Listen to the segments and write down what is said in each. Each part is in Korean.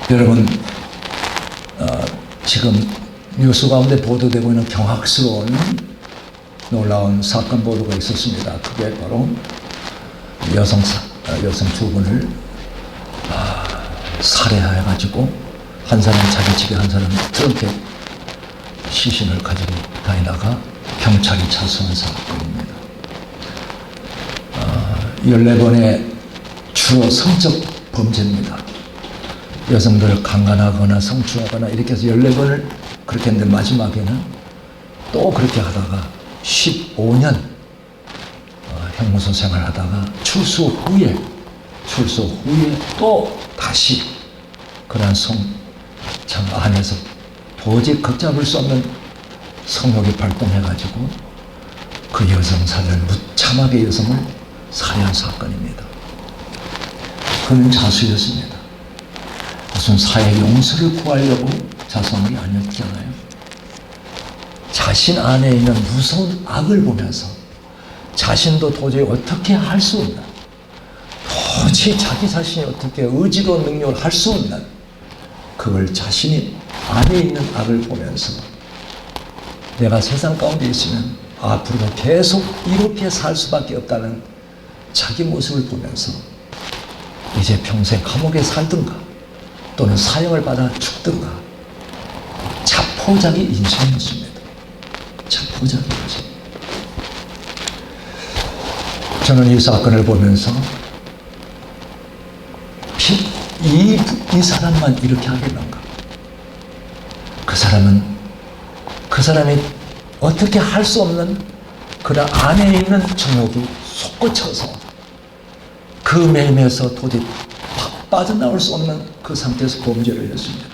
여러분, 지금 뉴스 가운데 보도되고 있는 경악스러운 놀라운 사건 보도가 있었습니다. 그게 바로 여성 두 분을 살해해가지고 한 사람 자기 집에 한 사람 트렁크에 시신을 가지고 다니다가 경찰이 자수한 사건입니다. 14번의 주로 성적 범죄입니다. 여성들을 강간하거나 성추하거나 이렇게 해서 14번을 그렇게 했는데 마지막에는 또 그렇게 하다가 15년 형무소 생활하다가 출소 후에 또 다시 그런 성장 안에서 도저히 걷잡을 수 없는 성욕이 발동해가지고 그 여성 살해를 무참하게 여성을 살해한 사건입니다. 그는 자수였습니다. 무슨 사회 용서를 구하려고 자수한 게 아니었잖아요. 자신 안에 있는 무서운 악을 보면서 자신도 도저히 어떻게 할 수 없는, 도저히 자기 자신이 어떻게 의지로 능력을 할 수 없는 그걸 자신이 안에 있는 악을 보면서 내가 세상 가운데 있으면 앞으로도 계속 이렇게 살 수밖에 없다는 자기 모습을 보면서 이제 평생 감옥에 살든가 또는 사형을 받아 죽든가 자포자기 인생이었습니다. 자포자기 인생. 저는 이 사건을 보면서 이 사람만 이렇게 하겠는가? 그 사람이 어떻게 할 수 없는 그런 안에 있는 정욕이 솟구쳐서 그 매임에서 도저히 빠져나올 수 없는 그 상태에서 범죄를 했습니다.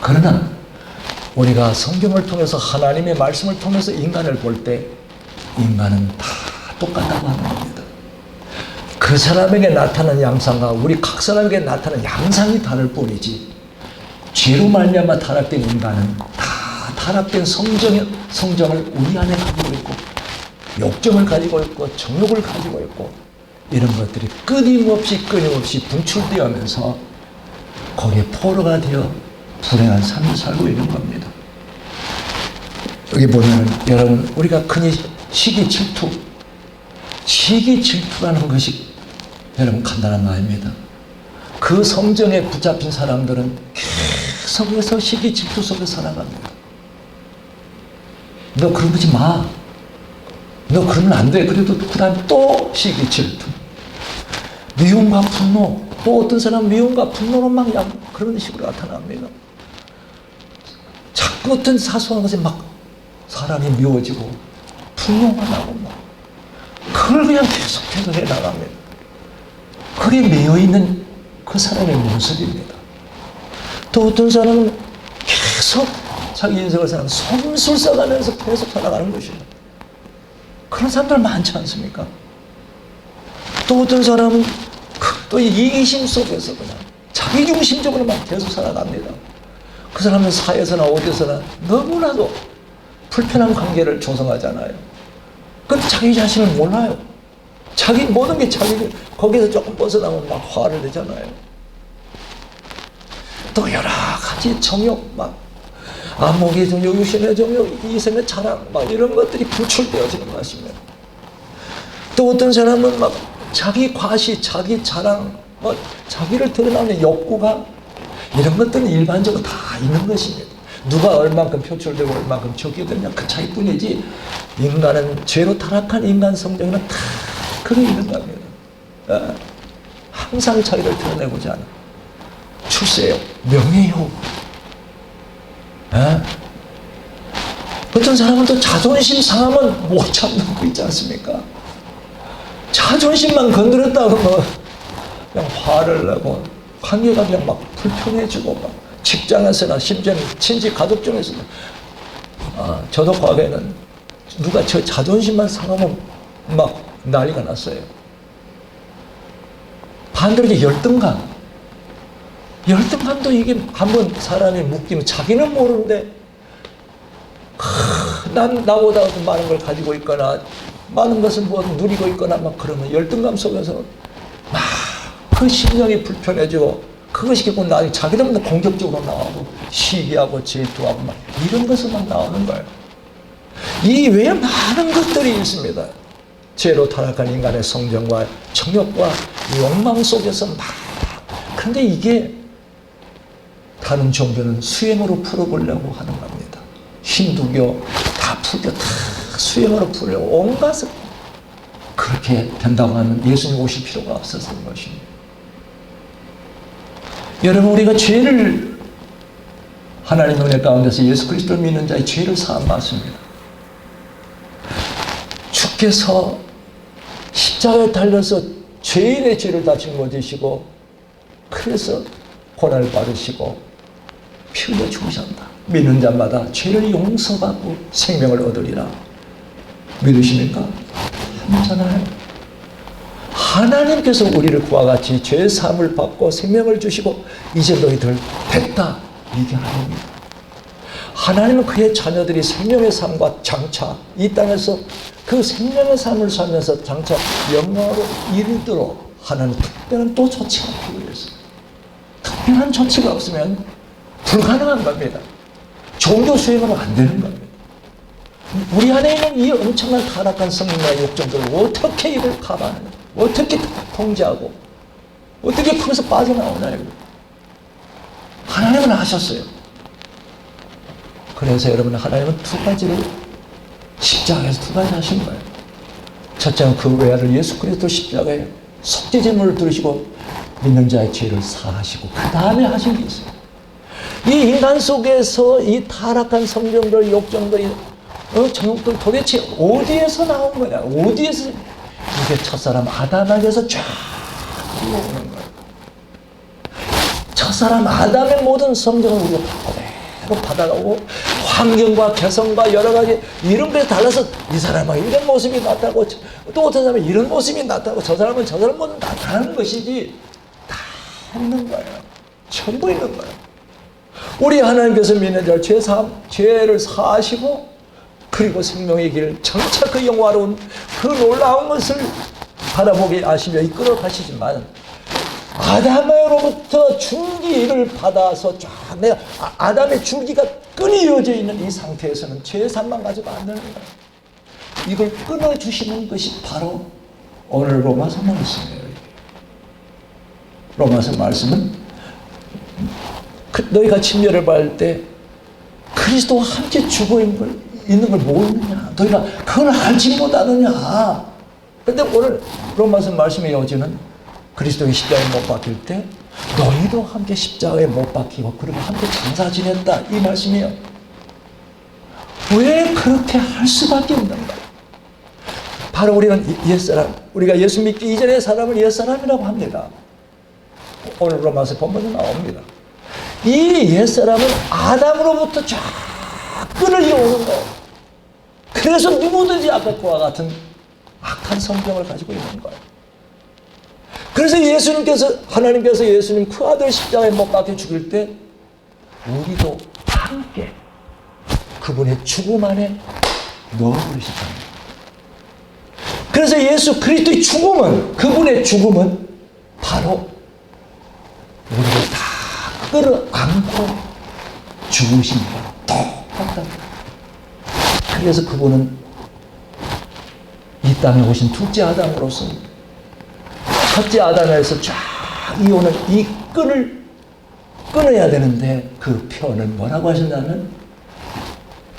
그러나 우리가 성경을 통해서 하나님의 말씀을 통해서 인간을 볼 때 인간은 다 똑같다고 하는 겁니다. 그 사람에게 나타나는 양상과 우리 각 사람에게 나타나는 양상이 다를 뿐이지 죄로 말미암아 타락된 인간은 다 타락된 성정을 우리 안에 가지고 있고 욕정을 가지고 있고 정욕을 가지고 있고 이런 것들이 끊임없이 분출되어면서 거기에 포로가 되어 불행한 삶을 살고 있는 겁니다. 여기 보면 여러분 우리가 흔히 시기 질투라는 것이 여러분 간단한 말입니다. 그 성정에 붙잡힌 사람들은 계속해서 시기 질투 속에 살아갑니다. 너 그러지 마. 너 그러면 안 돼. 그래도 그 다음 또 시기 질투. 미움과 분노. 또 어떤 사람은 미움과 분노로 막 그런 식으로 나타납니다. 자꾸 어떤 사소한 것에 막 사람이 미워지고 분노가 나고 막 그걸 그냥 계속해서 해나갑니다. 그게 매여있는 그 사람의 모습입니다. 또 어떤 사람은 계속 자기 인생을 솜술 써가면서 계속 살아가는 것입니다. 그런 사람들 많지 않습니까? 또 어떤 사람은 또 이기심 속에서 그냥 자기중심적으로만 계속 살아갑니다. 그 사람은 사회에서나 어디서나 너무나도 불편한 관계를 조성하잖아요. 근데 자기 자신을 몰라요. 자기 모든 게 거기서 조금 벗어나면 막 화를 내잖아요. 또 여러 가지 정욕, 막 안목의 정욕, 유신의 정욕, 이성의 자랑, 막 이런 것들이 분출되어지는 것입니다. 또 어떤 사람은 막 자기 과시, 자기 자랑, 뭐 자기를 드러나는 욕구가 이런 것들은 일반적으로 다 있는 것입니다. 누가 얼만큼 표출되고 얼만큼 적게 되냐 그 차이뿐이지 인간은 죄로 타락한 인간 성정에는 다 그게 있는 겁니다. 항상 자기를 드러내고자 하는 출세욕, 명예욕. 어떤 사람은 또 자존심 상하면 못 참는 거 있지 않습니까? 자존심만 건드렸다고 뭐 그냥 화를 내고 관계가 그냥 막 불편해지고 막 직장에서나 심지어는 친지 가족 중에서도 저도 과거에는 누가 저 자존심만 상하면 막 난리가 났어요. 반대로 이제 열등감도 이게 한번 사람이 묶이면 자기는 모르는데 난 나보다 많은 걸 가지고 있거나 많은 것을 뭐 누리고 있거나 막 그러면 열등감 속에서 막 그 심령이 불편해지고 그것이 결국 나중에 자기들보다 공격적으로 나오고 시기하고 질투하고 막 이런 것으로만 나오는 거예요. 이 외에 많은 것들이 있습니다. 죄로 타락한 인간의 성정과 정욕과 욕망 속에서 막. 그런데 이게 다른 종교는 수행으로 풀어보려고 하는 겁니다. 힌두교, 다 불교 다 수행으로 풀려고 온갖 그렇게 된다고 하면 예수님 오실 필요가 없었던 것입니다. 여러분, 우리가 죄를 하나님의 은혜 가운데서 예수 그리스도를 믿는 자의 죄를 사함 받습니다. 주께서 십자가에 달려서 죄인의 죄를 다 짊어지시고 그래서 고난을 받으시고 피 흘려 죽으셨다. 믿는 자마다 죄를 용서받고 생명을 얻으리라. 믿으십니까? 아니잖아요. 하나님께서 우리를 그와 같이 죄 사함을 받고 생명을 주시고 이제 너희들 됐다. 이게 아닙니다. 하나님은 그의 자녀들이 생명의 삶과 장차 이 땅에서 그 생명의 삶을 살면서 장차 영광으로 이르도록 하는 특별한 또 조치가 필요했어요. 특별한 조치가 없으면 불가능한 겁니다. 종교 수행으로 안 되는 겁니다. 우리 안에 있는 이 엄청난 타락한 성능과 욕정들을 어떻게 이걸 가봐하느냐, 어떻게 통제하고 어떻게 거기서 빠져나오냐. 하나님은 아셨어요. 그래서 여러분, 하나님은 두 가지를 십자가에서 두 가지 하신 거예요. 첫째는 그 외아들 예수 그리스도 십자가에 속죄제물을 들으시고 믿는 자의 죄를 사하시고 그 다음에 하신 게 있어요. 이 인간 속에서 이 타락한 성정들, 욕정들이 정욕들 도대체 어디에서 나온 거냐? 어디에서? 이게 첫사람 아담에게서 쫙 흘러오는 거예요. 첫사람 아담의 모든 성정을 우리가 그대로 받아가고 환경과 개성과 여러 가지 이런 게 달라서 이 사람은 이런 모습이 나타나고 또 어떤 사람은 이런 모습이 나타나고 저 사람은 저 사람 모습이 나타나는 것이지 다 있는 거예요. 전부 있는 거예요. 우리 하나님께서 믿는 자 죄를 사하시고 그리고 생명의 길 전차 그 영화로운 그 놀라운 것을 바라보게 하시며 이끌어 가시지만 아담으로부터 줄기를 받아서 쫙 내가 아담의 줄기가 끈이 이어져 있는 이 상태에서는 죄의 삶만 가지고 안 되는 거예요. 이걸 끊어주시는 것이 바로 오늘 로마서 말씀이에요. 로마서 말씀은 너희가 침례를 받을 때 그리스도와 함께 죽어 있는 걸 모르느냐? 너희가 그걸 알지 못하느냐? 그런데 오늘 로마서 말씀의 여지는 그리스도의 십자가에 못 박힐 때 너희도 함께 십자가에 못 박히고 그리고 함께 장사 지냈다 이 말씀이에요. 왜 그렇게 할 수밖에 없는가? 바로 우리는 옛사람, 우리가 예수 믿기 이전의 사람을 옛사람이라고 합니다. 오늘 로마서 본문에 나옵니다. 이 옛사람은 아담으로부터 쫙 끈을 이어오는 거예요. 그래서 누구든지 아까 그와 같은 악한 성경을 가지고 있는 거예요. 그래서 하나님께서 예수님 그 아들 십자가에 못 박혀 죽일 때 우리도 함께 그분의 죽음 안에 넣어버리셨답니다. 그래서 예수 그리스도의 죽음은, 그분의 죽음은 바로 우리를 다 끌어안고 죽으신 거랑 똑같답니다. 그래서 그분은 이 땅에 오신 둘째 아담으로서 첫째 아담에서 쫙 이오는 이 끈을 끊어야 되는데 그 표현을 뭐라고 하셨냐면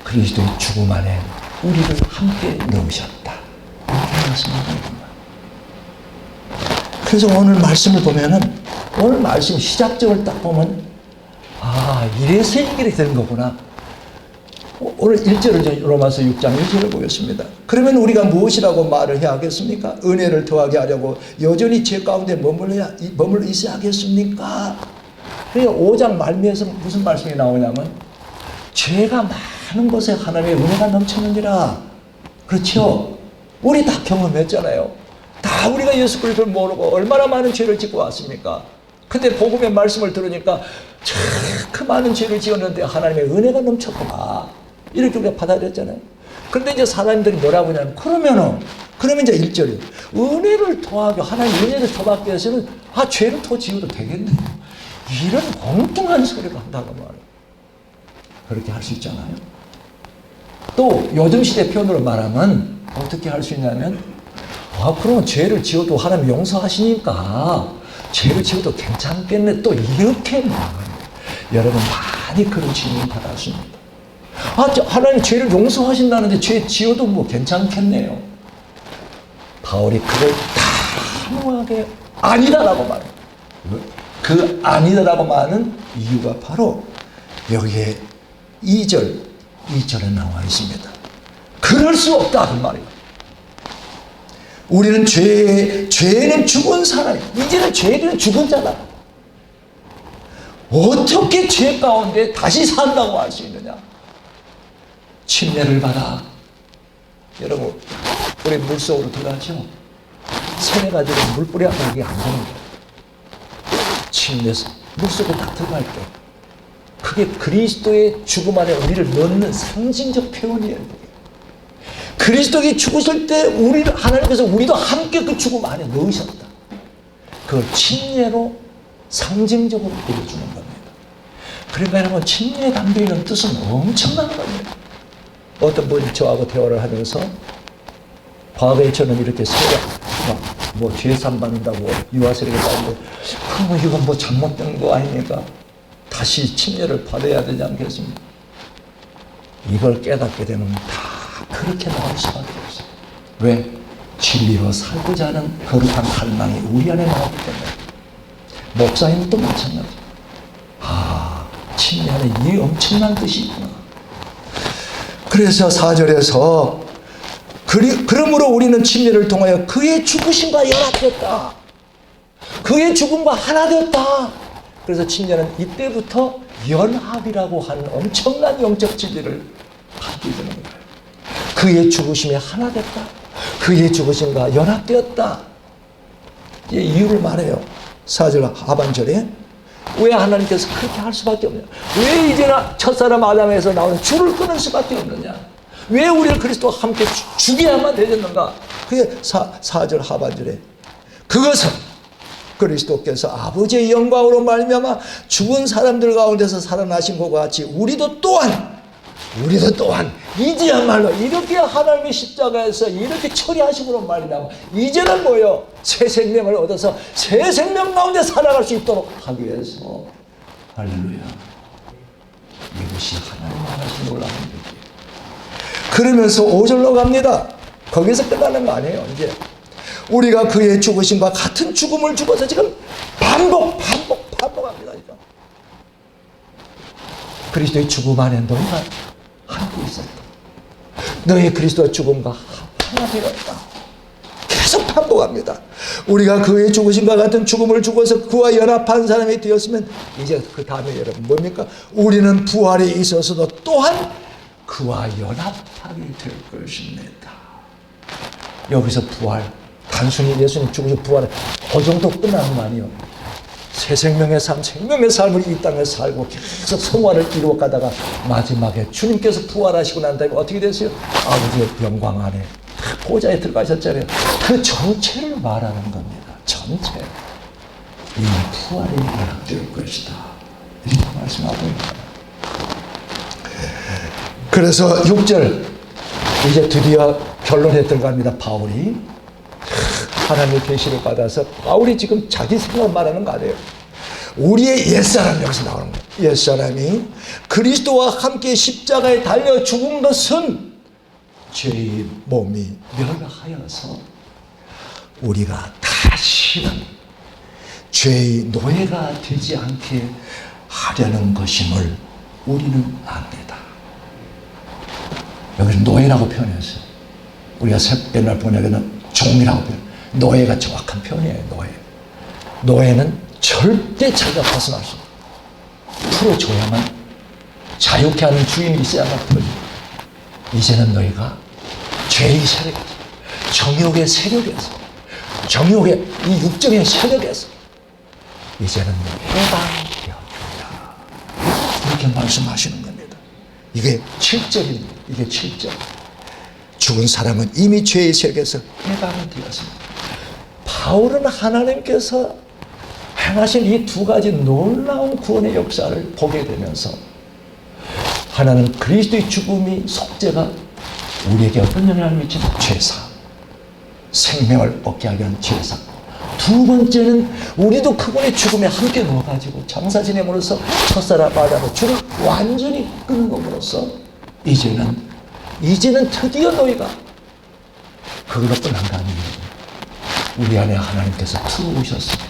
그리스도의 죽음 안에 우리를 함께 넣으셨다. 이렇게 말씀합니다. 그래서 오늘 말씀을 보면은 오늘 말씀 시작적을 딱 보면 이래서 이게 되는 거구나. 오늘 1절을 로마서 6장 1절을 보겠습니다. 그러면 우리가 무엇이라고 말을 해야 하겠습니까? 은혜를 더하게 하려고 여전히 죄 가운데 머물러 있어야 하겠습니까? 그러니까 5장 말미에서 무슨 말씀이 나오냐면 죄가 많은 곳에 하나님의 은혜가 넘쳤느니라. 그렇죠? 우리 다 경험했잖아요. 다 우리가 예수 그리스도를 모르고 얼마나 많은 죄를 짓고 왔습니까? 근데 복음의 말씀을 들으니까 그 많은 죄를 지었는데 하나님의 은혜가 넘쳤구나. 이렇게 우리가 받아들였잖아요. 그런데 이제 사람들이 뭐라고 하냐면 그러면 이제 1절이 은혜를 더하게 하나님 은혜를 더 받기 위해서는 죄를 더 지어도 되겠네요. 이런 엉뚱한 소리를 한다고 말해요. 그렇게 할 수 있잖아요. 또 요즘 시대 표현으로 말하면 어떻게 할 수 있냐면, 그러면 죄를 지어도 하나님 용서하시니까 죄를 지어도 괜찮겠네, 또 이렇게 말해요. 여러분 많이 그런 질문 받았습니다. 하나님 죄를 용서하신다는데 죄 지어도 뭐 괜찮겠네요. 바울이 그걸 단호하게 아니다라고 말해요. 그 아니다라고 말하는 이유가 바로 여기에 2절에 나와 있습니다. 그럴 수 없다 그 말이에요. 우리는 죄는 죽은 사람, 이제는 죄는 죽은 자다. 어떻게 죄 가운데 다시 산다고 할 수 있느냐? 침례를 받아. 여러분, 우리 물속으로 들어가죠. 새내가지고 물 뿌려서 이게 안 되는 거예요. 침례에서 물속에 딱 들어갈 때, 그게 그리스도의 죽음 안에 우리를 넣는 상징적 표현이에요. 그리스도가 죽으실 때 하나님께서 우리도 함께 그 죽음 안에 넣으셨다. 그걸 침례로 상징적으로 보여주는 겁니다. 그러니까 여러분, 침례에 담겨있는 뜻은 엄청난 겁니다. 어떤 분이 저하고 대화를 하면서, 과거에 저는 이렇게 죄산 받는다고 유아세력에 빠지고, 그러면 이건 뭐 잘못된 거 아닙니까? 다시 침례를 받아야 되지 않겠습니까? 이걸 깨닫게 되면 다 그렇게 나올 수밖에 없어요. 왜? 진리로 살고자 하는 거룩한 갈망이 우리 안에 나오기 때문에. 목사님도 마찬가지예요. 침례 안에 이 엄청난 뜻이 있구나. 그래서 4절에서 그러므로 우리는 침례를 통하여 그의 죽으심과 연합되었다. 그의 죽음과 하나 되었다. 그래서 침례는 이때부터 연합이라고 하는 엄청난 영적 진리를 갖게 되는 거예요. 그의 죽으심에 하나 됐다. 그의 죽으심과 연합되었다. 이유를 말해요. 4절 하반절에 왜 하나님께서 그렇게 할 수밖에 없느냐? 왜 이제나 첫사람 아담에서 나오는 줄을 끊을 수밖에 없느냐? 왜 우리를 그리스도와 함께 죽여야만 되겠는가? 그게 4절 하반절에 그것은 그리스도께서 아버지의 영광으로 말미암아 죽은 사람들 가운데서 살아나신 것과 같이 우리도 또한 이제야말로 이렇게 하나님의 십자가에서 이렇게 처리하심으로 말미암아 이제는 뭐요? 새 생명을 얻어서 새 생명 가운데 살아갈 수 있도록 하기 위해서. 할렐루야. 이것이 하나님 하나님 놀라운 일이에요. 그러면서 5절로 갑니다. 거기서 끝나는 거 아니에요. 이제 우리가 그의 죽으심과 같은 죽음을 죽어서 지금 반복합니다. 지금. 그리스도의 죽음 안에 너희가 함께 있었다. 너희 그리스도의 죽음과 하나 되었다. 계속 반복합니다. 우리가 그의 죽으심과 같은 죽음을 죽어서 그와 연합한 사람이 되었으면 이제 그 다음에 여러분 뭡니까? 우리는 부활에 있어서도 또한 그와 연합하게 될 것입니다. 여기서 부활, 단순히 예수님 죽으셔 부활, 그 정도 끝나는 거 아니에요. 새 생명의 삶, 생명의 삶을 이 땅에 살고 계속 성화를 이루어 가다가 마지막에 주님께서 부활하시고 난 다음에 어떻게 됐어요? 아버지의 영광 안에 보좌에 들어가셨잖아요. 그 전체를 말하는 겁니다. 전체. 이 부활이 연합될 것이다. 이렇게 말씀하고 있습니다. 그래서 6절 이제 드디어 결론에 들어갑니다. 바울이 하나님의 계시를 받아서 바울이 지금 자기 생각을 말하는 거 아니에요. 우리의 옛사람 여기서 나오는 거예요. 옛사람이 그리스도와 함께 십자가에 달려 죽은 것은 죄의 몸이 멸하여서 우리가 다시는 죄의 노예가 되지 않게 하려는 것임을 우리는 압니다. 여기서 노예라고 표현했어요. 우리가 옛날 번역에는 종이라고 표현해요. 노예가 정확한 표현이에요. 노예는 절대 자기가 벗어날 수 없어요. 풀어줘야만, 자유케 하는 주인이 있어야만 풀어줘요. 이제는 너희가 죄의 세력에서, 정욕의 세력에서, 정욕의 이 육정의 세력에서 이제는 해방되었다. 이렇게 말씀하시는 겁니다. 이게 7절입니다. 이게 7절. 죽은 사람은 이미 죄의 세력에서 해방이 되었습니다. 바울은 하나님께서 행하신 이 두 가지 놀라운 구원의 역사를 보게 되면서 하나는 그리스도의 죽음이 속죄가 우리에게 어떤 영향을 미치는 죄사, 생명을 얻게 하기 위한 죄사. 두 번째는 우리도 그분의 죽음에 함께 넣어가지고 장사 지냄으로써 첫사람 아담의 줄을 완전히 끊음으로써 이제는 드디어 너희가 그것뿐 한 게 아니에요. 우리 안에 하나님께서 들어오셨습니다.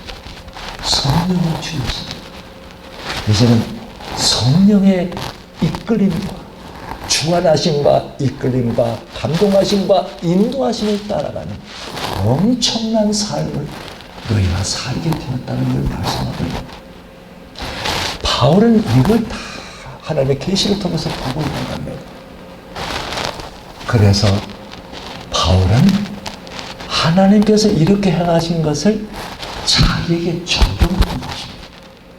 성령을 주셨습니다. 이제는 성령의 이끌림과 주관하심과 이끌림과 감동하심과 인도하심을 따라가는 엄청난 삶을 너희가 살게 되었다는 걸 말씀하거든요. 바울은 이걸 다 하나님의 계시를 통해서 보고 있는 겁니다. 그래서 바울은 하나님께서 이렇게 행하신 것을 자기에게 적용하는 것입니다.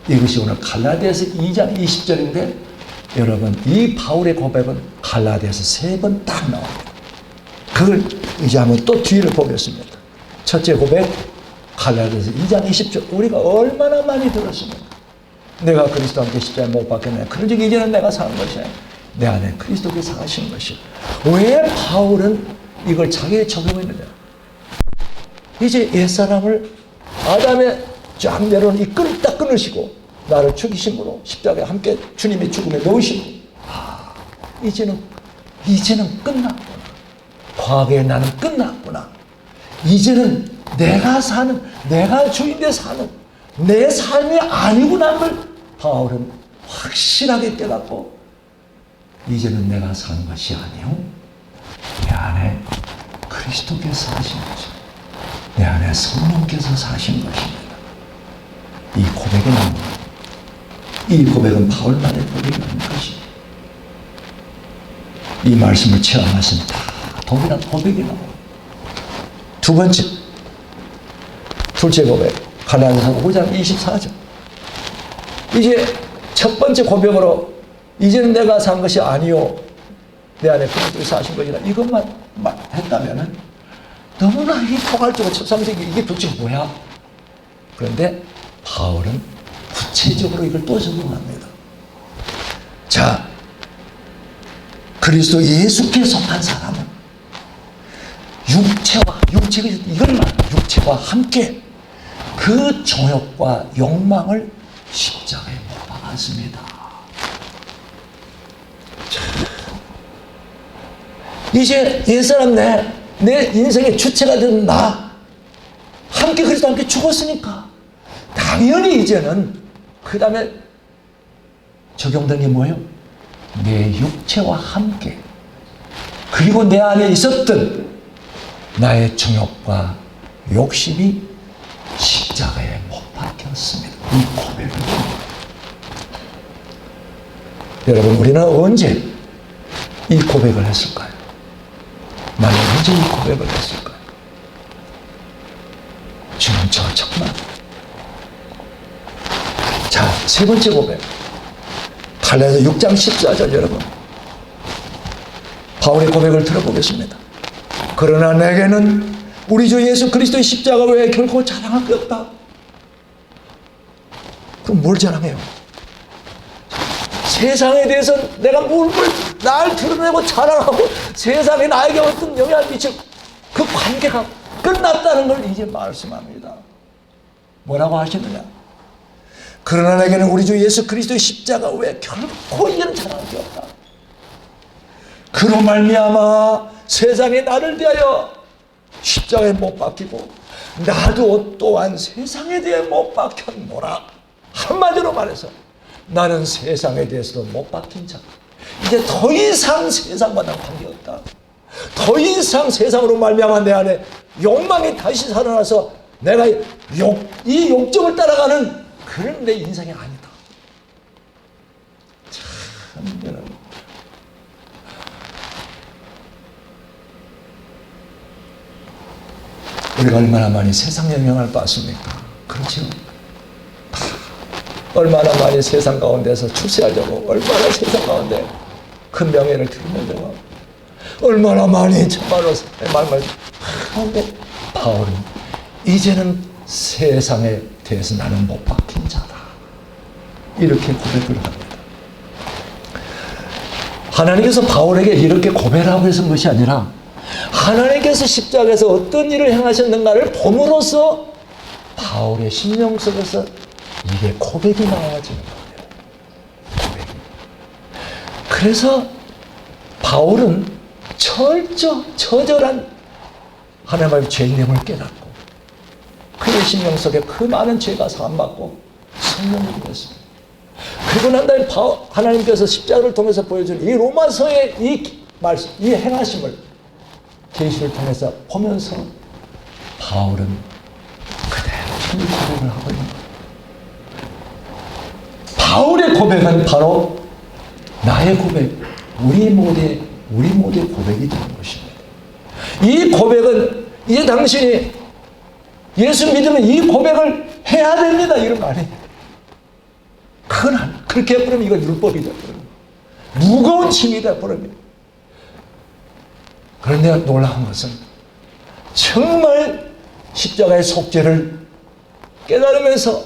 이것이 오늘 갈라디아서 2장 20절인데 여러분, 이 바울의 고백은 갈라디아서 3번 딱 나옵니다. 그걸 이제 한번 또 뒤를 보겠습니다. 첫째 고백, 갈라디아서 2장 20절. 우리가 얼마나 많이 들었습니까? 내가 그리스도와 함께 십자가에 못 박혔네. 그러즉 이제는 내가 사는 것이 아니라 내 안에 그리스도께서 사신 것이야. 왜 바울은 이걸 자기에 적용했느냐? 이제 옛사람을 아담의 쫙 내려온 이 끈을 딱 끊으시고 나를 죽이심으로 십자가에 함께 주님의 죽음에 놓으시고 이제는 끝났구나. 과거의 나는 끝났구나. 이제는 내가 주인데 사는 내 삶이 아니구나 걸 바울은 확실하게 깨닫고 이제는 내가 사는 것이 아니요 내 안에 그리스도께서 사신 것입니다. 내 안에 성령께서 사신 것입니다. 이 고백이 나옵니다. 이 고백은 바울만의 고백이 아닌 것입니다. 이 말씀을 체험하신 다 동일한 고백이 나옵니다. 둘째 고백, 갈라디아서 5장 24절. 이제 첫 번째 고백으로 이제는 내가 산 것이 아니요 내 안에 그리스도께서 사신 것이라 이것만 했다면은 너무나 이 포괄적으로 초상적이 이게 도대체 뭐야? 그런데 바울은 구체적으로 이걸 또 적용합니다. 자, 그리스도 예수께 속한 사람은 육체와 함께 그 정욕과 욕망을 십자가에 못 박았습니다. 이제 옛사람 내 인생의 주체가 된 나 함께 그리스도와 함께 죽었으니까 당연히 이제는 그 다음에 적용된 게 뭐예요? 내 육체와 함께 그리고 내 안에 있었던 나의 정욕과 욕심이 십자가에 못 박혔습니다. 이 고백을 여러분, 우리는 언제 이 고백을 했을까요? 나는 언제 이 고백을 했을까요? 주님 저 정말. 자, 세 번째 고백, 갈라디아서 6장 14절. 여러분, 바울의 고백을 들어보겠습니다. 그러나 내게는 우리 주 예수 그리스도의 십자가 외에 결코 자랑할 게 없다. 그럼 뭘 자랑해요? 세상에 대해서 내가 날 드러내고 자랑하고 세상에 나에게 어떤 영향을 미칠 그 관계가 끝났다는 걸 이제 말씀합니다. 뭐라고 하시느냐? 그러나 내게는 우리 주 예수 그리스도의 십자가 외에 결코 이제는 자랑할 게 없다. 그로 말미암아 세상에 나를 대하여 십자가에 못 박히고 나도 또한 세상에 대해 못 박혔노라. 한마디로 말해서 나는 세상에 대해서도 못 박힌 자. 이제 더 이상 세상과 난 관계없다. 더 이상 세상으로 말미암아 내 안에 욕망이 다시 살아나서 내가 이 욕정을 따라가는 그런 내 인생이 아니다. 참 여러분, 우리가 얼마나 많이 세상 영향을 받습니까? 그렇죠? 얼마나 많이 세상 가운데서 출세하려고, 얼마나 세상 가운데 큰 명예를 드리려고, 얼마나 많이 정말로 말만 하는데 바울은 이제는 세상에 대해서 나는 못 박힌 자다. 이렇게 고백을 합니다. 하나님께서 바울에게 이렇게 고백하고 있는 것이 아니라 하나님께서 십자가에서 어떤 일을 행하셨는가를 봄으로써 바울의 심령 속에서 이게 고백이 나와지는 거예요. 고백이. 그래서 바울은 처절한 하나님의 죄인됨을 깨닫고 그의 심령 속에 그 많은 죄가 사함받고 성령을 입었습니다. 그리고 난 다음에 하나님께서 십자가를 통해서 보여준 이 로마서의 이 행하심을 계시를 통해서 보면서 바울은 그대로 고백을 하고 있는 거예요. 바울의 고백은 바로 나의 고백, 우리 모두의 고백이 되는 것입니다. 이 고백은 이제 당신이 예수 믿으면 이 고백을 해야 됩니다. 이런 거 아니에요. 그렇게 해버리면 이건 율법이 되어버립니다. 무거운 짐이 되어버립니다. 그런데 놀라운 것은 정말 십자가의 속죄를 깨달으면서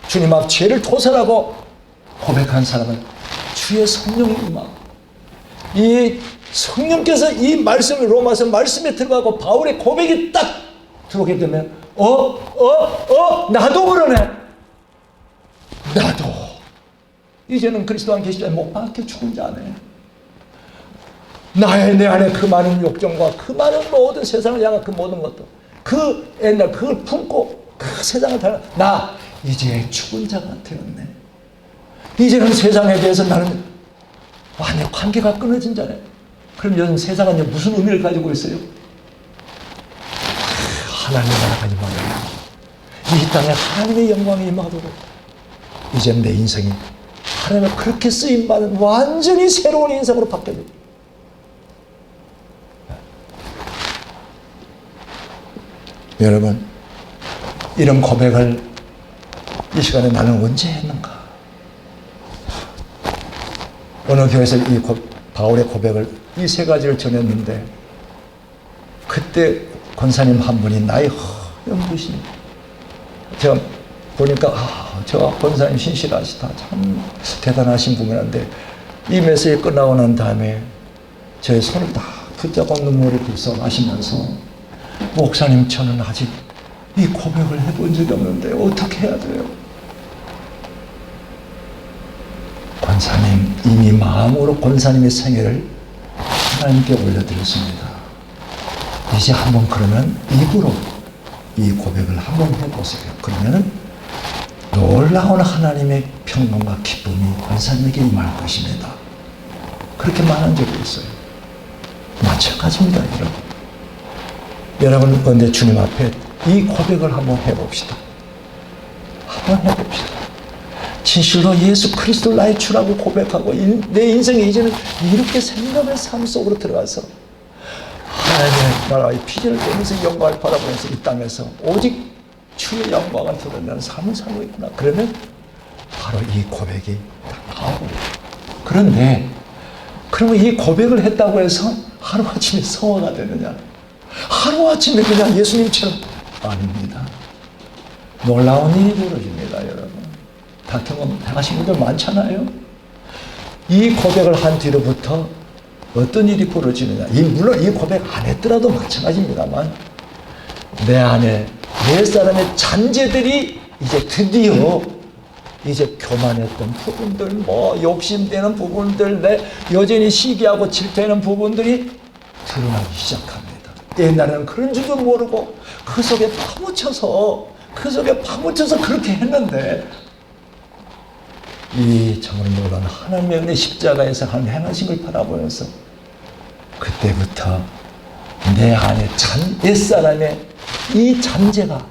주님 앞 죄를 토설하고 고백한 사람은 주의 성령이 임하고 이 성령께서 이 말씀을 로마서 말씀에 들어가고 바울의 고백이 딱 들어오게 되면 나도 그러네. 나도 이제는 그리스도 안에 계시지 못 박혀 죽은 자네. 내 안에 그 많은 욕정과 그 많은 모든 세상을 향한 그 모든 것도 그 옛날 그걸 품고 그 세상을 달아 나 이제 죽은 자가 되었네. 이제는 세상에 대해서 나는 완전 관계가 끊어진 자네. 그럼 요즘 세상은 무슨 의미를 가지고 있어요? 하나님의 나라가 임하도록 이 땅에 하나님의 영광이 임하도록 이제 내 인생이 하나님의 그렇게 쓰임받은 완전히 새로운 인생으로 바뀌어집니다. 여러분, 이런 고백을 이 시간에 나는 언제 했는가? 어느 교회에서 바울의 고백을 이 세 가지를 전했는데 그때 권사님 한 분이 나이 연부신 제가 보니까 저 권사님 신실하시다 참 대단하신 분이란데 이 메시지 끝나고 난 다음에 제 손을 다 붙잡고 눈물을 글썽하시면서 목사님 저는 아직 이 고백을 해본 적이 없는데 어떻게 해야 돼요? 권사님 이미 마음으로 권사님의 생애를 하나님께 올려드렸습니다. 이제 한번 그러면 입으로 이 고백을 한번 해보세요. 그러면은 놀라운 하나님의 평강과 기쁨이 권사님에게 임할 것입니다. 그렇게 말한 적이 있어요. 마찬가지입니다, 여러분. 여러분, 그런데 주님 앞에 이 고백을 한번 해봅시다. 한번 해봅시다. 진실로 예수 그리스도 나의 주라고 고백하고 내 인생에 이제는 이렇게 생각의 삶 속으로 들어가서 하나님의 나라의 피지를 빼면서 영광을 바라보면서 이 땅에서 오직 주의 영광을 드러내는 삶을 살고 있구나. 그러면 바로 이 고백이 나오고. 그런데 그러면 이 고백을 했다고 해서 하루아침에 성화가 되느냐? 하루아침에 그냥 예수님처럼 아닙니다. 놀라운 일이 벌어집니다, 여러분. 다 경험하신 분들 많잖아요. 이 고백을 한 뒤로부터 어떤 일이 벌어지느냐. 물론 이 고백 안 했더라도 마찬가지입니다만 내 안에 내 사람의 잔재들이 이제 드디어 이제 교만했던 부분들, 욕심되는 부분들, 내 여전히 시기하고 질투하는 부분들이 드러나기 시작합니다. 옛날에는 그런 줄도 모르고 그 속에 파묻혀서 그렇게 했는데 이 정말 놀라운 하나님의 은혜 십자가에서 하나님 행하심을 바라보면서 그때부터 내 안에 옛사람의 이 잔재가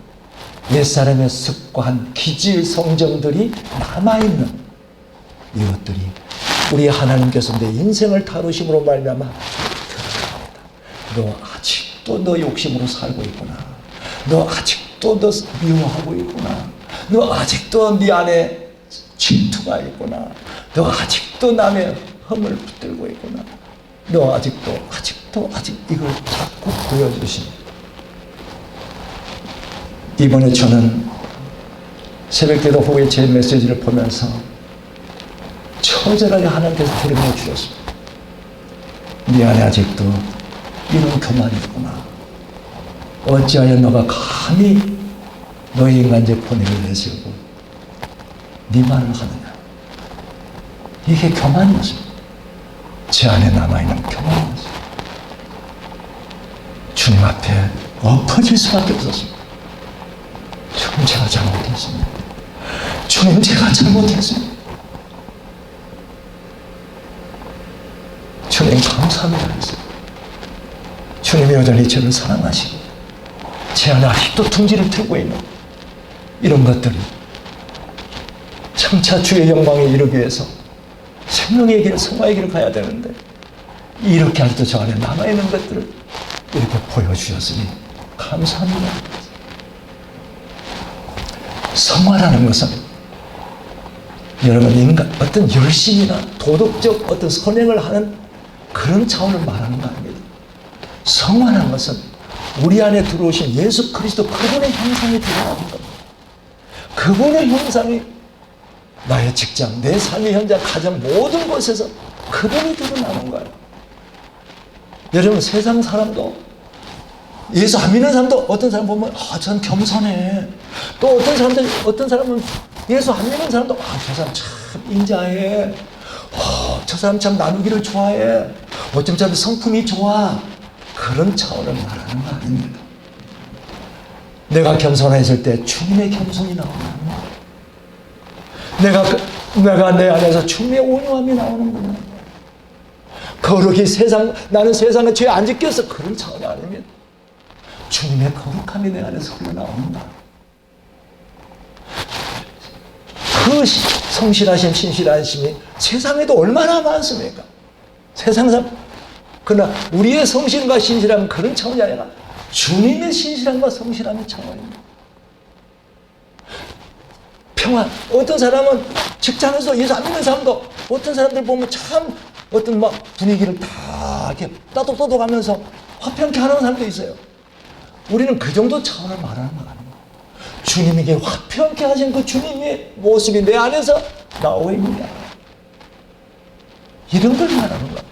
옛사람의 습관, 기질, 성정들이 남아있는 이것들이 우리 하나님께서 내 인생을 다루심으로 말미암아 너 아직도 너 욕심으로 살고 있구나. 너 아직도 너 미워하고 있구나. 너 아직도 네 안에 질투가 있구나. 너 아직도 남의 흠을 붙들고 있구나. 너 아직도 이걸 자꾸 보여주십니다. 이번에 저는 새벽기도 후에 제 메시지를 보면서 처절하게 하나님께서 드러내 주셨습니다. 네 안에 아직도 이런 교만이 있구나. 어찌하여 너가 감히 너의 인간적 본능을 내세우고 네 말을 하느냐. 이게 교만이었습니다. 제 안에 남아있는 교만이었습니다. 주님 앞에 엎어질 수밖에 없었습니다. 주님, 제가 잘못했습니다. 주님, 제가 잘못했습니다. 주님, 감사합니다. 주님이 여전히 저를 사랑하시고 제 안에 아직도 둥지를 틀고 있는 이런 것들을 장차 주의 영광에 이르기 위해서 생명의 길, 성화의 길을 가야 되는데 이렇게 아직도 저 안에 남아있는 것들을 이렇게 보여주셨으니 감사합니다. 성화라는 것은 여러분 인간 어떤 열심이나 도덕적 어떤 선행을 하는 그런 차원을 말하는 거 아닙니다. 성화라는 것은 우리 안에 들어오신 예수 그리스도 그분의 형상이 드러나는 겁니다. 그분의 형상이 나의 직장, 내 삶의 현장, 가정 모든 곳에서 그분이 드러나는 거예요. 여러분 세상 사람도 예수 안 믿는 사람도 어떤 사람 보면 전 겸손해. 또 어떤 사람은 예수 안 믿는 사람도 저 사람 참 인자해. 저 사람 참 나누기를 좋아해. 어쩜 저런 성품이 좋아. 그런 차원을 말하는 거 아닙니다. 내가 겸손했을 때 주님의 겸손이 나오는 거예요. 내가 내 안에서 주님의 온유함이 나오는구나. 거룩이 나는 세상에 죄 안 지켜서 그런 차원이 아닙니다. 주님의 거룩함이 내 안에서 흘러나온다. 그 성실하심, 신실하심이 세상에도 얼마나 많습니까? 세상 사람, 그러나 우리의 성실과 신실함은 그런 차원이 아니라 주님의 신실함과 성실함의 차원입니다. 평안. 어떤 사람은 직장에서 예수 안 믿는 사람도 어떤 사람들 보면 참 어떤 막 분위기를 다 이렇게 따독따독 하면서 화평케 하는 사람도 있어요. 우리는 그 정도 차원을 말하는 거 아닙니다. 주님에게 화평케 하신 그 주님의 모습이 내 안에서 나오고 있느냐. 이런 걸 말하는 거예요.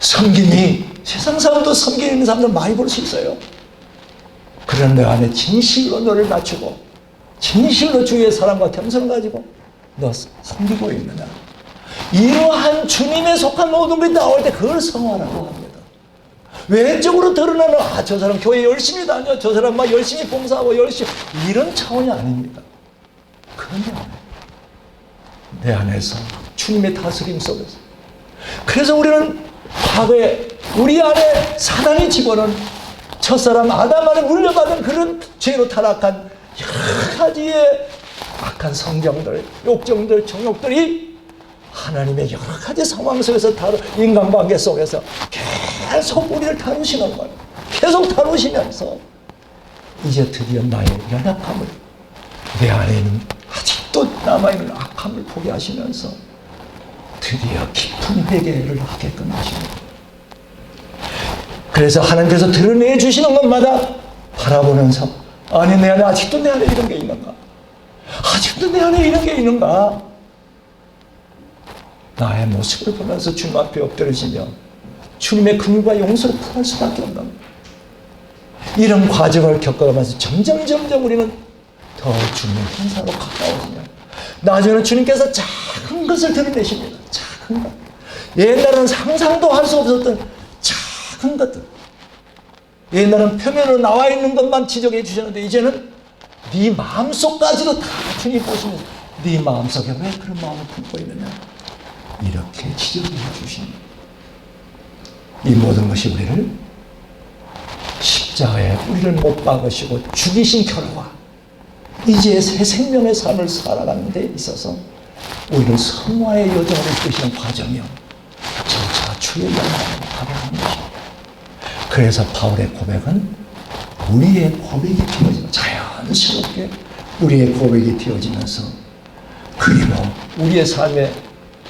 섬김이 세상 사람도 섬기는 사람들 많이 볼 수 있어요. 그러나 내 안에 진실로 너를 낮추고 진실로 주의 사랑과 겸손을 가지고 너 섬기고 있느냐. 이러한 주님에 속한 모든 것이 나올 때 그걸 성화라고 합니다. 외적으로 드러나는 저 사람 교회 열심히 다녀, 저 사람 막 열심히 봉사하고 열심히 이런 차원이 아닙니다. 그런데 내 안에서 주님의 다스림 속에서. 그래서 우리는 과거에 우리 안에 사단이 집어넣은 첫사람 아담 안에 물려받은 그런 죄로 타락한 여러 가지의 악한 성정들, 욕정들, 정욕들이 하나님의 여러 가지 상황 속에서 인간관계 속에서 계속 우리를 다루시는 거예요. 계속 다루시면서 이제 드디어 나의 연약함을, 내 안에 있는 아직도 남아있는 악함을 포기하시면서 드디어 깊은 회개를 하게끔 하십니다. 그래서 하나님께서 드러내 주시는 것마다 바라보면서 아니 내 안에 아직도 내 안에 이런 게 있는가? 아직도 내 안에 이런 게 있는가? 나의 모습을 보면서 주님 앞에 엎드리시며 주님의 긍휼과 용서를 구할 수밖에 없는 이런 과정을 겪어가면서 점점 우리는 더 주님의 형상으로 가까워지며 나중에는 주님께서 작은 것을 드러내십니다. 작은 것. 옛날에는 상상도 할 수 없었던 작은 것들. 옛날에는 표면으로 나와 있는 것만 지적해 주셨는데 이제는 네 마음속까지도 다 주님 보시면서 네 마음속에 왜 그런 마음을 품고 있느냐 이렇게 지적해 주십니다. 이 모든 것이 우리를 십자가에 우리를 못 박으시고 죽이신 결과 이제 새 생명의 삶을 살아가는 데 있어서 우리는 성화의 여정을 이끄시는 과정이요 점차 주의 영광을 발휘하는 것입니다. 그래서 바울의 고백은 우리의 고백이 되어지면 자연스럽게 우리의 고백이 되어지면서 그리고 우리의 삶의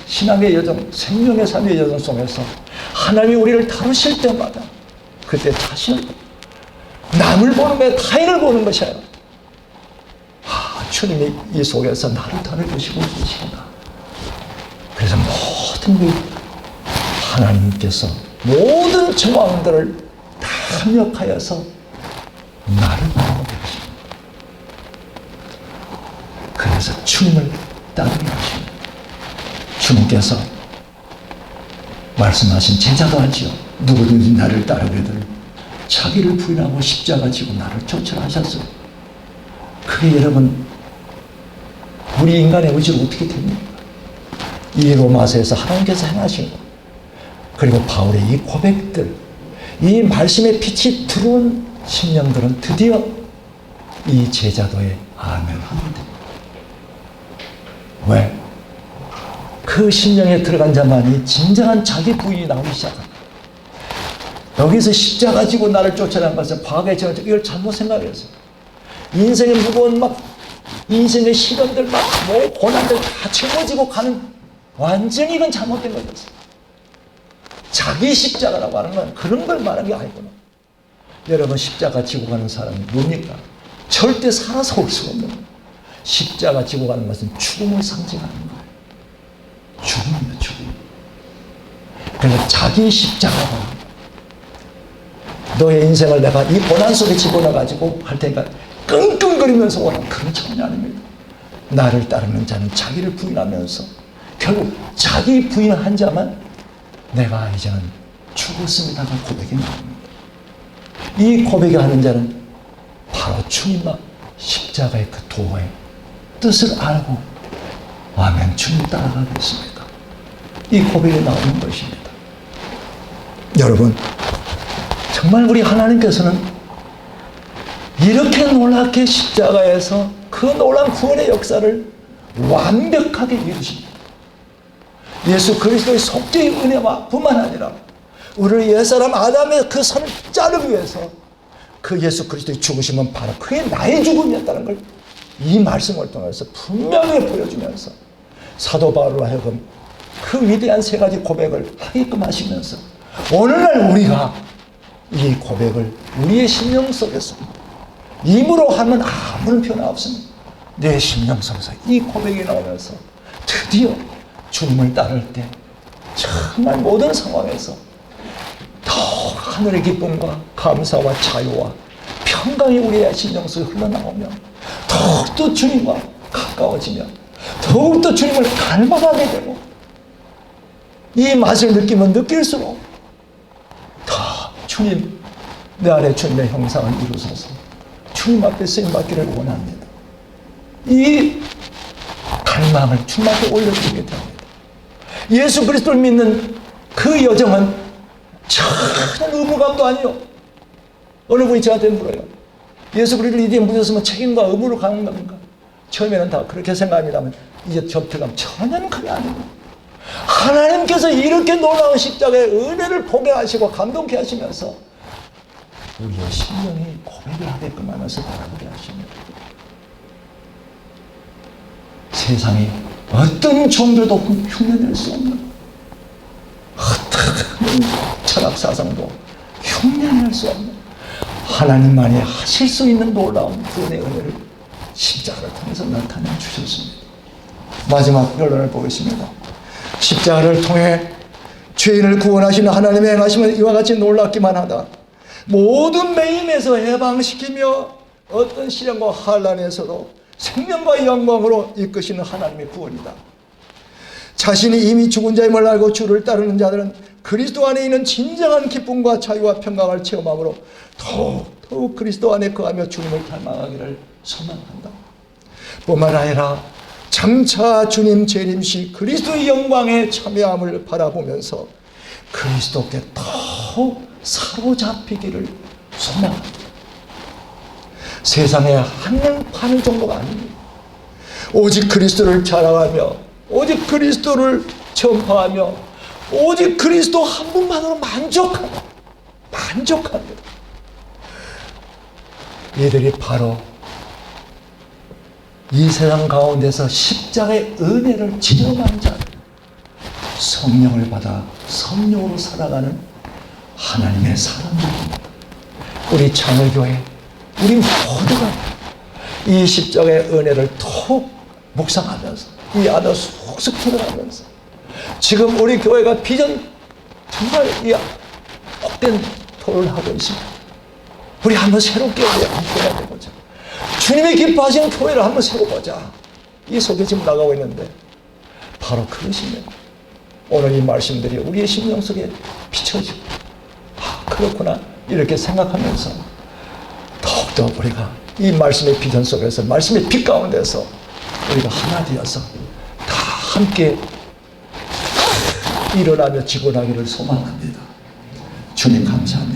신앙의 여정, 생명의 삶의 여정 속에서 하나님이 우리를 다루실 때마다 그때 자신을 남을 보는 게 타인을 보는 것이에요. 주님이 이 속에서 나를 다루시고 계신다. 그래서 모든 그 하나님께서 모든 정황들을 다 합력하여서 나를 따르게 하십니다. 그래서 주님을 따르게 하십니다. 주님께서 말씀하신 제자도 하지요. 누구든지 나를 따르거든 자기를 부인하고 십자가 지고 나를 쫓으라 하셨어요. 그게 여러분 우리 인간의 의지로 어떻게 됩니까? 이 로마서에서 하나님께서 행하신 것, 그리고 바울의 이 고백들, 이 말씀의 빛이 들어온 심령들은 드디어 이 제자도에 아멘하게 됩니다. 왜? 그 심령에 들어간 자만이 진정한 자기 부인이 나오기 시작합니다. 여기서 십자가 지고 나를 쫓아내는 것은 과거에 제가 이걸 잘못 생각했어요. 인생의 무거운 인생의 시련들 고난들 다 짊어지고 가는, 완전히 이건 잘못된 거였어요. 자기 십자가라고 하는 건 그런 걸 말하는 게 아니구나. 여러분, 십자가 지고 가는 사람이 뭡니까? 절대 살아서 올 수가 없는 거예요. 십자가 지고 가는 것은 죽음을 상징하는 거예요. 죽음이에요, 죽음. 그래서 자기 십자가라고 합니다. 너의 인생을 내가 이 고난 속에 집어넣어가지고 할 테니까 끙끙거리면서 오는 그런 차원이 아닙니다. 나를 따르는 자는 자기를 부인하면서 결국 자기 부인한 자만 내가 이제는 죽었습니다가 고백이 나옵니다. 이 고백하는 자는 바로 주님과 십자가의 그 도의 뜻을 알고 아멘, 주님 따라가겠습니다. 이 고백이 나오는 것입니다. 여러분, 정말 우리 하나님께서는 이렇게 놀랍게 십자가에서 그 놀라운 구원의 역사를 완벽하게 이루십니다. 예수 그리스도의 속죄의 은혜와 뿐만 아니라 우리를 옛사람 아담의 그 선을 자르기 위해서 그 예수 그리스도의 죽으심은 바로 그의 나의 죽음이었다는 걸 이 말씀을 통해서 분명히 보여주면서 사도 바울로 하여금 그 위대한 세 가지 고백을 하게끔 하시면서 오늘날 우리가 이 고백을 우리의 심령 속에서 입으로 하면 아무런 변화 없습니다. 내 심령 속에서 이 고백이 나오면서 드디어 주님을 따를 때 정말 모든 상황에서 더욱 하늘의 기쁨과 감사와 자유와 평강이 우리의 심령 속에 흘러나오며 더욱더 주님과 가까워지며 더욱더 주님을 닮아가게 되고 이 맛을 느끼면 느낄수록 더 주님, 내 안에 주님의 형상을 이루소서 주님 앞에 쓰임받기를 원합니다. 이 갈망을 주님 앞에 올려드리게 됩니다. 예수 그리스도를 믿는 그 여정은 전혀 의무감도 아니요. 어느 분이 저한테 물어요. 예수 그리스도를 이제 믿었으면 책임과 의무로 가는 겁니까? 처음에는 다 그렇게 생각합니다만 이제 접들어가면 전혀 그게 아니고 하나님께서 이렇게 놀라운 십자가의 은혜를 보게 하시고 감동케 하시면서 우리의 심령이 고백을 하게끔 하면서 바라보게 하십니다. 세상에 어떤 종교도 흉내낼 수 없는, 어떤 철학사상도 흉내낼 수 없는 하나님만이 하실 수 있는 놀라운 구원의 은혜를 십자가를 통해서 나타내 주셨습니다. 마지막 결론을 보겠습니다. 십자가를 통해 죄인을 구원하시는 하나님의 행하심은 이와 같이 놀랍기만 하다. 모든 매임에서 해방시키며 어떤 시련과 환난에서도 생명과 영광으로 이끄시는 하나님의 구원이다. 자신이 이미 죽은 자임을 알고 주를 따르는 자들은 그리스도 안에 있는 진정한 기쁨과 자유와 평강을 체험함으로 더욱 그리스도 안에 거하며 주님을 닮아가기를 소망한다. 뿐만 아니라 장차 주님 재림 시 그리스도의 영광에 참여함을 바라보면서 그리스도께 더욱 사로잡히기를 소망합니다. 세상에 한눈 파는 정도가 아닙니다. 오직 그리스도를 자랑하며 오직 그리스도를 전파하며 오직 그리스도 한 분만으로 만족합니다. 이들이 바로 이 세상 가운데서 십자가의 은혜를 체험한 자, 성령을 받아 성령으로 살아가는 하나님의 사람들입니다. 우리 창월교회, 우리 모두가 이 십자가의 은혜를 더욱 묵상하면서 이 안에 쏙쏙 들어가면서 지금 우리 교회가 비전 정말 이 헛된 토론을 하고 있습니다. 우리 한번 새롭게 교회가 되보자. 주님이 기뻐하시는 교회를 한번 세워보자. 이 속에 지금 나가고 있는데 바로 그것이면 오늘 이 말씀들이 우리의 심령 속에 비춰지고 그렇구나 이렇게 생각하면서 더욱더 우리가 이 말씀의 비전 속에서 말씀의 빛 가운데서 우리가 하나 되어서 다 함께 일어나며 지고 나기를 소망합니다. 주님 감사합니다.